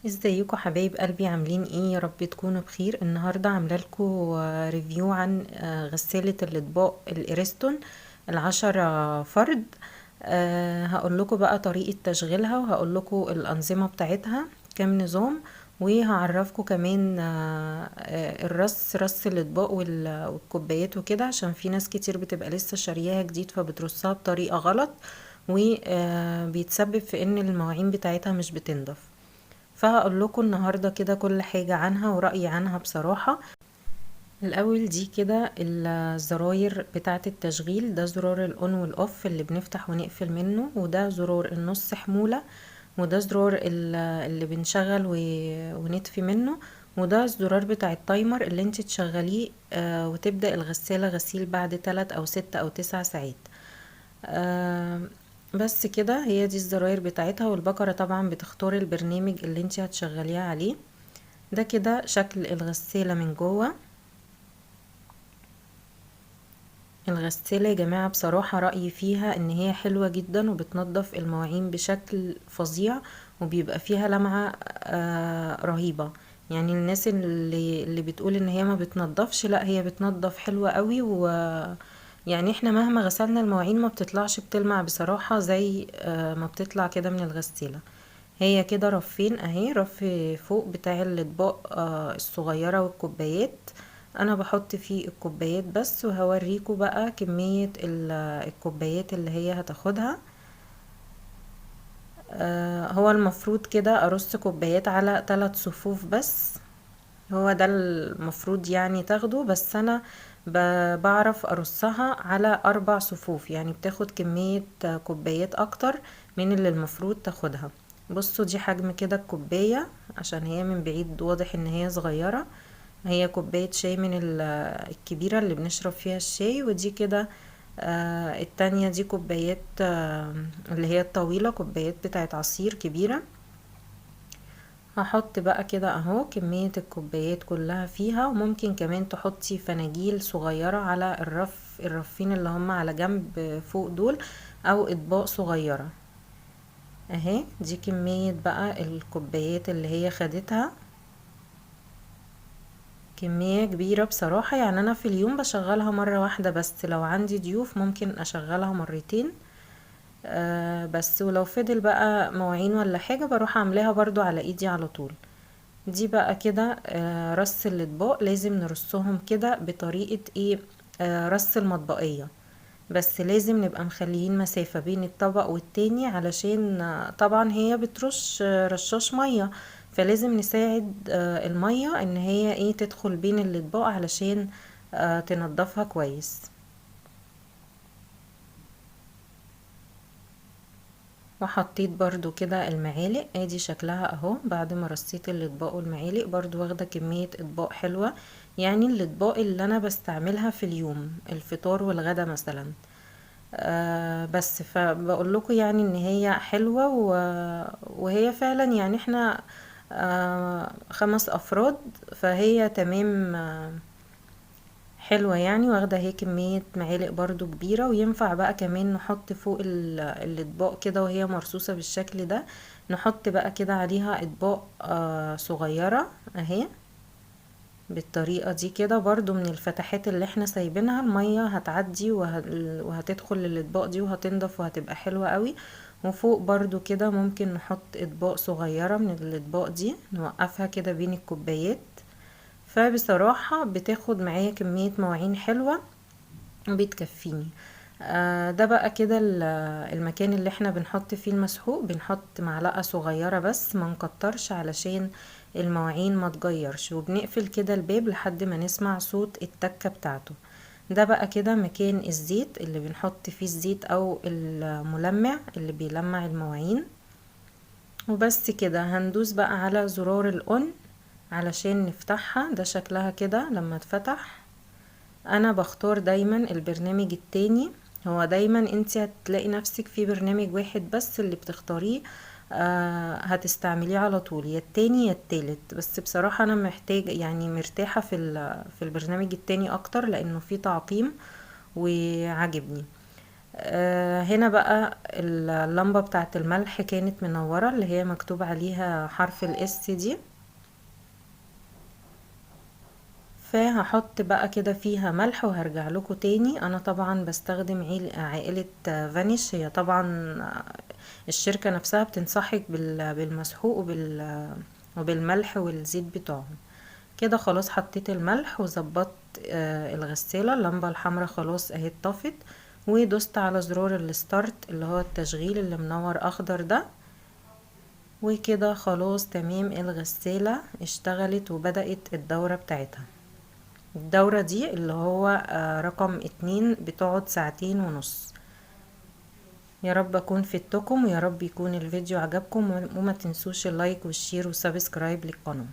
ازيكم حبايب قلبي؟ عاملين ايه؟ يا رب تكونوا بخير. النهارده عامله لكم ريفيو عن غساله الاطباق الاريستون ال10 فرد. هقول لكم بقى طريقه تشغيلها، وهقول لكم الانظمه بتاعتها كام نظام، وهعرفكم كمان رص الاطباق والكوبايات وكده، عشان في ناس كتير بتبقى لسه شارياها جديد فبترصها بطريقه غلط، وبيتسبب في ان المواعين بتاعتها مش بتنضف. فهقول لكم النهارده كده كل حاجة عنها ورأيي عنها بصراحة. الأول دي كده الزراير بتاعة التشغيل. ده زرار الأون والأوف اللي بنفتح ونقفل منه، وده زرار النص حمولة، وده زرار اللي بنشغل ونطفي منه، وده الزرار بتاع التايمر اللي انت تشغليه وتبدأ الغسالة غسيل بعد 3 أو 6 أو 9 ساعات. آه بس كده، هي دي الزراير بتاعتها. والبقرة طبعا بتختار البرنامج اللي انت هتشغليها عليه. ده كده شكل الغسالة من جوه. الغسالة يا جماعة بصراحة رأيي فيها ان هي حلوة جدا، وبتنظف المواعين بشكل فظيع، وبيبقى فيها لمعة رهيبة. يعني الناس اللي بتقول ان هي ما بتنظفش، لا هي بتنظف حلوة قوي. يعني احنا مهما غسلنا المواعين ما بتطلعش بتلمع بصراحة زي ما بتطلع كده من الغسالة. هي كده رفين اهي، رف فوق بتاع الاطباق الصغيرة والكوبايات. انا بحط فيه الكوبايات بس، وهوريكم بقى كمية الكوبايات اللي هي هتاخدها. هو المفروض كده ارص كوبايات على 3 صفوف بس، هو ده المفروض يعني تاخده، بس انا بعرف ارصها على 4 صفوف، يعني بتاخد كمية كوبايات اكتر من اللي المفروض تاخدها. بصوا دي حجم كده الكوباية، عشان هي من بعيد واضح ان هي صغيرة. هي كوباية شاي من الكبيرة اللي بنشرب فيها الشاي. ودي كده التانية دي كوبايات اللي هي الطويلة، كوبايات بتاعت عصير كبيرة. هحط بقى كده اهو كمية الكوبايات كلها فيها، وممكن كمان تحطي فناجيل صغيرة على الرفين اللي هم على جنب فوق دول، او اطباق صغيرة. اهي دي كمية بقى الكوبايات اللي هي خدتها، كمية كبيرة بصراحة. يعني انا في اليوم بشغلها مرة واحدة بس، لو عندي ضيوف ممكن اشغلها مرتين. بس ولو فضل بقى مواعين ولا حاجة بروح عاملاها برضو على ايدي على طول. دي بقى كده رص الاطباق لازم نرصهم كده بطريقة ايه، رص المطبقية. بس لازم نبقى مخليين مسافة بين الطبق والتاني، علشان طبعا هي بترش رشاش مية، فلازم نساعد المية ان هي ايه تدخل بين الاطباق علشان تنضفها كويس. وحطيت برضو كده المعالق، ادي شكلها اهو بعد ما رصيت الاطباق والمعالق. برضو واخدة كمية اطباق حلوة، يعني الاطباق اللي انا بستعملها في اليوم الفطار والغدا مثلا. بس فبقول لكم يعني ان هي حلوة وهي فعلا يعني احنا 5 افراد، فهي تمام حلوة يعني. واخدة هي كمية معالق برضو كبيرة، وينفع بقى كمان نحط فوق الاطباق كده وهي مرصوصة بالشكل ده، نحط بقى كده عليها اطباق صغيرة اهي بالطريقة دي كده. برضو من الفتحات اللي احنا سايبينها المية هتعدي وهتدخل للاطباق دي وهتنضف وهتبقى حلوة قوي. وفوق برضو كده ممكن نحط اطباق صغيرة من الاطباق دي نوقفها كده بين الكوبايات. فبصراحة بتاخد معايا كمية مواعين حلوة بتكفيني. ده بقى كده المكان اللي احنا بنحط فيه المسحوق، بنحط معلقة صغيرة بس ما نكترش علشان المواعين ما تجيرش، وبنقفل كده الباب لحد ما نسمع صوت التكة بتاعته. ده بقى كده مكان الزيت اللي بنحط فيه الزيت او الملمع اللي بيلمع المواعين. وبس كده هندوس بقى على زرار الاون علشان نفتحها. ده شكلها كده لما اتفتح. انا بختار دايما البرنامج التاني. هو دايما انت هتلاقي نفسك في برنامج واحد بس اللي بتختاريه هتستعمليه على طول، يا التاني يا التالت. بس بصراحة انا محتاج يعني مرتاحة في البرنامج التاني اكتر، لانه فيه تعقيم وعجبني. هنا بقى اللمبة بتاعت الملح كانت منورة، اللي هي مكتوب عليها حرف الاس دي. فهحط بقى كده فيها ملح وهرجع لكم تاني. انا طبعا بستخدم عائلة فانيش. هي طبعا الشركة نفسها بتنصحك بالمسحوق وبالملح والزيت بتاعهم. كده خلاص حطيت الملح وظبطت الغسالة. اللمبة الحمراء خلاص اهي اتطفت، ودوست على زرار الستارت اللي هو التشغيل اللي منور اخضر ده. وكده خلاص تمام، الغسالة اشتغلت وبدأت الدورة بتاعتها. الدورة دي اللي هو رقم 2 بتقعد 2.5 ساعة. يا رب اكون فدتكم، ويا رب يكون الفيديو عجبكم، وما تنسوش اللايك والشير والسبسكرايب للقناة.